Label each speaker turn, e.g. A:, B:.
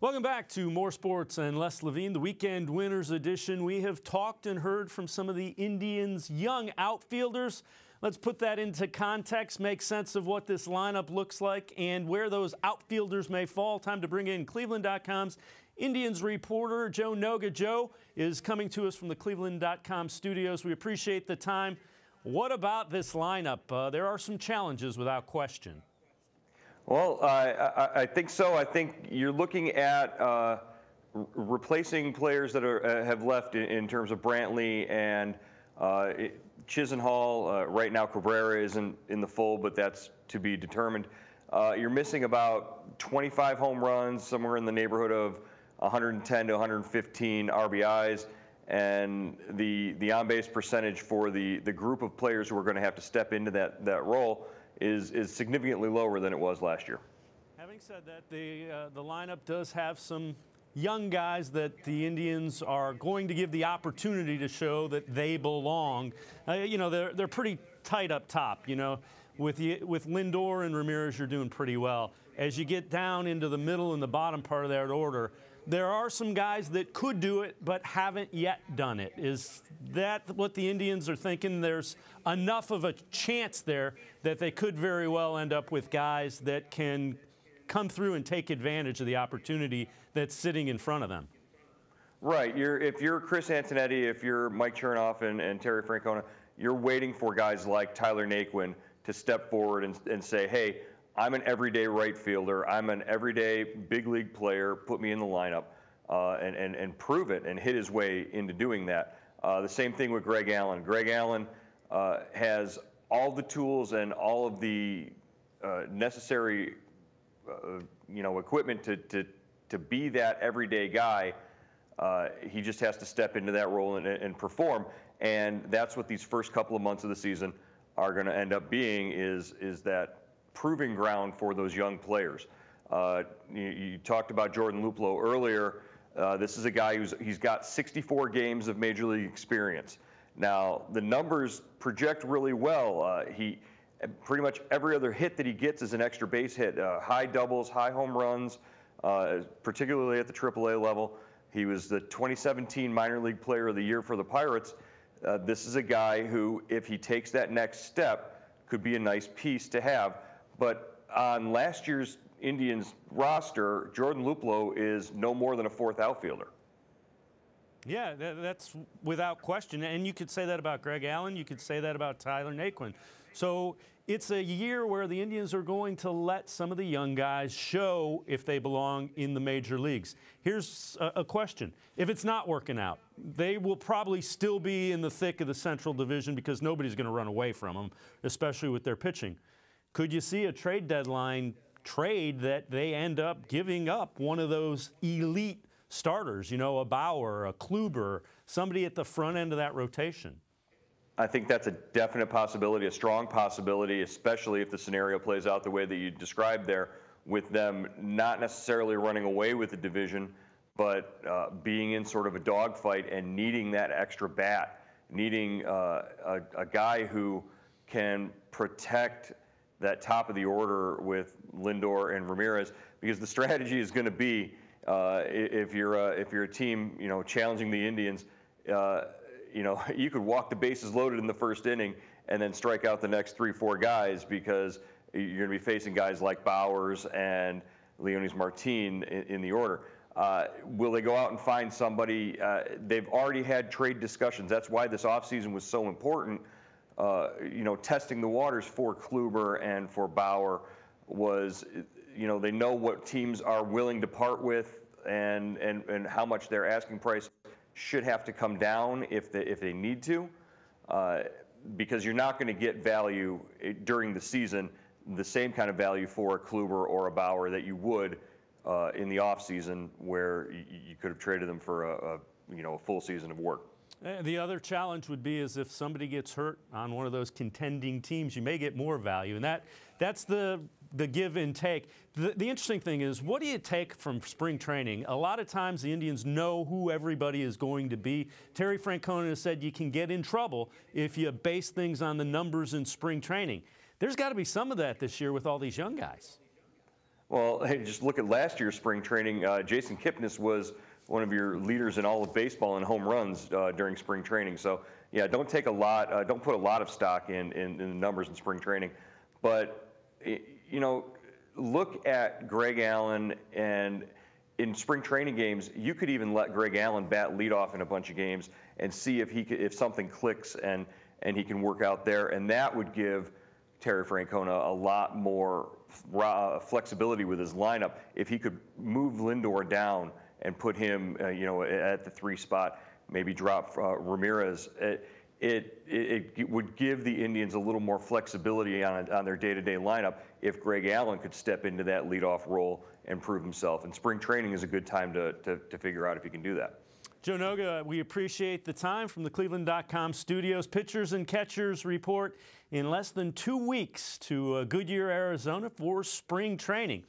A: Welcome back to More Sports and Les Levine, the weekend winners edition. We have talked and heard from some of the Indians' young outfielders. Let's put that into context, make sense of what this lineup looks like and where those outfielders may fall. Time to bring in cleveland.com's Indians reporter, Joe Noga. Joe is coming to us from the cleveland.com studios. We appreciate the time. What about this lineup? There are some challenges without question.
B: Well, I think so. I think you're looking at replacing players that have left in terms of Brantley and Chisenhall. Right now, Cabrera isn't in the fold, but that's to be determined. You're missing about 25 home runs, somewhere in the neighborhood of 110 to 115 RBIs, and the on-base percentage for the group of players who are going to have to step into that role is significantly lower than it was last year.
A: Having said that, the lineup does have some young guys that the Indians are going to give the opportunity to show that they belong. You know, they're pretty tight up top. You know, with Lindor and Ramirez, you're doing pretty well. As you get down into the middle and the bottom part of that order, there are some guys that could do it but haven't yet done it. Is that what the Indians are thinking? There's enough of a chance there that they could very well end up with guys that can come through and take advantage of the opportunity that's sitting in front of them.
B: Right. If you're Chris Antonetti, if you're Mike Chernoff and Terry Francona, you're waiting for guys like Tyler Naquin to step forward and say, hey, I'm an everyday right fielder. I'm an everyday big league player. Put me in the lineup and prove it and hit his way into doing that. The same thing with Greg Allen. Greg Allen has all the tools and all of the necessary equipment to be that everyday guy. He just has to step into that role and perform. And that's what these first couple of months of the season are going to end up being is that proving ground for those young players. You talked about Jordan Luplow earlier. This is a guy he's got 64 games of Major League experience. Now, the numbers project really well. He pretty much every other hit that he gets is an extra base hit, high doubles, high home runs, particularly at the AAA level. He was the 2017 Minor League Player of the Year for the Pirates. This is a guy who, if he takes that next step, could be a nice piece to have. But on last year's Indians roster, Jordan Luplow is no more than a fourth outfielder.
A: Yeah, that's without question. And you could say that about Greg Allen. You could say that about Tyler Naquin. So it's a year where the Indians are going to let some of the young guys show if they belong in the major leagues. Here's a question. If it's not working out, they will probably still be in the thick of the Central Division because nobody's going to run away from them, especially with their pitching. Could you see a trade deadline trade that they end up giving up one of those elite starters, you know, a Bauer, a Kluber, somebody at the front end of that rotation?
B: I think that's a definite possibility, a strong possibility, especially if the scenario plays out the way that you described there, with them not necessarily running away with the division, but being in sort of a dogfight and needing that extra bat, needing a guy who can protect that top of the order with Lindor and Ramirez, because the strategy is going to be if you're a team, you know, challenging the Indians, you know, you could walk the bases loaded in the first inning and then strike out the next 3-4 guys because you're going to be facing guys like Bowers and Leonis Martin in the order. Will they go out and find somebody? They've already had trade discussions. That's why this offseason was so important. You know, testing the waters for Kluber and for Bauer was, you know, they know what teams are willing to part with and how much their asking price should have to come down if they need to, because you're not going to get value during the season, the same kind of value for a Kluber or a Bauer that you would in the off season, where you could have traded them for a full season of work.
A: The other challenge would be is if somebody gets hurt on one of those contending teams, you may get more value, and that's the give and take. The interesting thing is, what do you take from spring training? A lot of times the Indians know who everybody is going to be. Terry Francona has said you can get in trouble if you base things on the numbers in spring training. There's got to be some of that this year with all these young guys.
B: Well, hey, just look at last year's spring training. Jason Kipnis was one of your leaders in all of baseball in home runs during spring training. So, yeah, don't put a lot of stock in the numbers in spring training. But, you know, look at Greg Allen, and in spring training games, you could even let Greg Allen bat leadoff in a bunch of games and see if something clicks and he can work out there, and that would give Terry Francona a lot more flexibility with his lineup if he could move Lindor down and put him, you know, at the 3 spot, maybe drop Ramirez. It would give the Indians a little more flexibility on their day-to-day lineup if Greg Allen could step into that leadoff role and prove himself. And spring training is a good time to figure out if he can do that.
A: Joe Noga, we appreciate the time from the cleveland.com studios. Pitchers and catchers report in less than 2 weeks to Goodyear, Arizona for spring training.